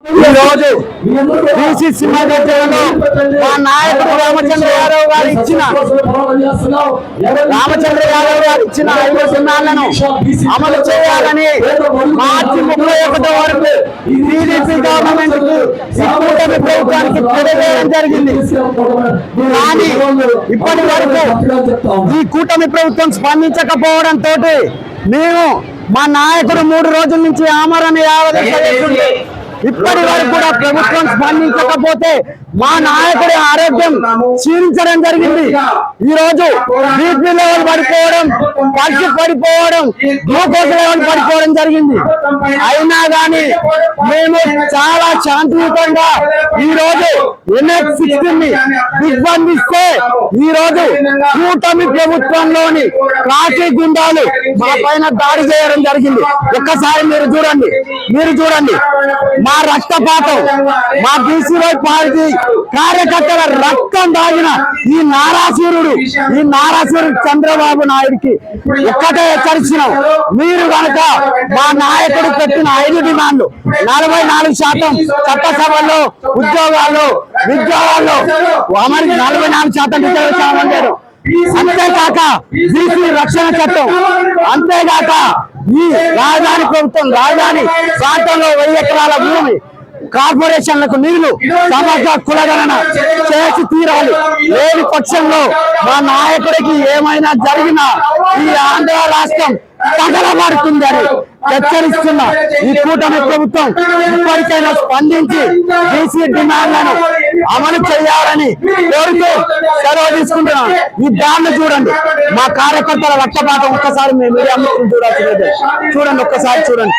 ఈ రోజు బీసీ సింహాద్రిలో మా నాయకుడు రామచంద్ర యాదవ్ గారు ఇచ్చిన 5 డిమాండ్లను అమలు చేయాలని మార్చి 31 వరకు టీడీపీ గవర్నమెంట్ కు కూటమి ప్రభుత్వానికి తెలియజేయడం జరిగింది. కానీ ఇప్పటి వరకు ఈ కూటమి ప్రభుత్వం స్పందించకపోవడంతో మేము మా నాయకుడు 3 రోజుల నుంచి ఆమరణ యావదీక్ష ఇప్పటి వరకు కూడా ప్రభుత్వం స్పందించకపోతే మా నాయకుడి ఆరోగ్యం క్షీణించడం జరిగింది. ఈ రోజు బీపీ లెవెల్ పడిపోవడం, పల్స్ పడిపోవడం, గ్లూకోజ్ లెవెల్ పడిపోవడం జరిగింది. అయినా కానీ మేము చాలా శాంతియుతంగా ఈ రోజు NH-16 దిగ్బంధిస్తే ఈ రోజు కూటమి ప్రభుత్వంలోని కాకి గుండాలు మా పైన దాడి చేయడం జరిగింది. ఒక్కసారి మీరు చూడండి మా రక్తపాతం, మా బీసీవై పార్టీ కార్యకర్తల రక్తం దాగిన ఈ నారాసురుడు చంద్రబాబు నాయుడికి ఒక్కటే హెచ్చరిస్తున్నాం. మీరు కనుక మా నాయకుడు పెట్టిన 5 డిమాండ్లు 44% చట్టసభల్లో ఉద్యోగాల్లో అమలు 44% రిజర్వేషన్, అంతేకాక బీసీ రక్షణ చట్టం, అంతేగాక ఈ రాజధాని ప్రభుత్వం రాజధాని ప్రాంతంలో 1000 ఎకరాల భూమి, కార్పొరేషన్లకు నీళ్లు, సమగ్ర కులగణన చేసి తీరాలి. లేని పక్షంలో మా నాయకుడికి ఏమైనా జరిగినా ఈ ఆంధ్ర రాష్ట్రం తగలబడుతుందని హెచ్చరిస్తున్న ఈ కూటమి ప్రభుత్వం ఇప్పటికైనా స్పందించి బీసీ డిమాండ్లను అమలు చేయాలని కోరుతూ సెలవు తీసుకుంటున్నాం. ఈ దాన్ని చూడండి, మా కార్యకర్తల రక్తపాతం ఒక్కసారి మేము మీడియా చూడాల్సిందే. చూడండి, ఒక్కసారి చూడండి.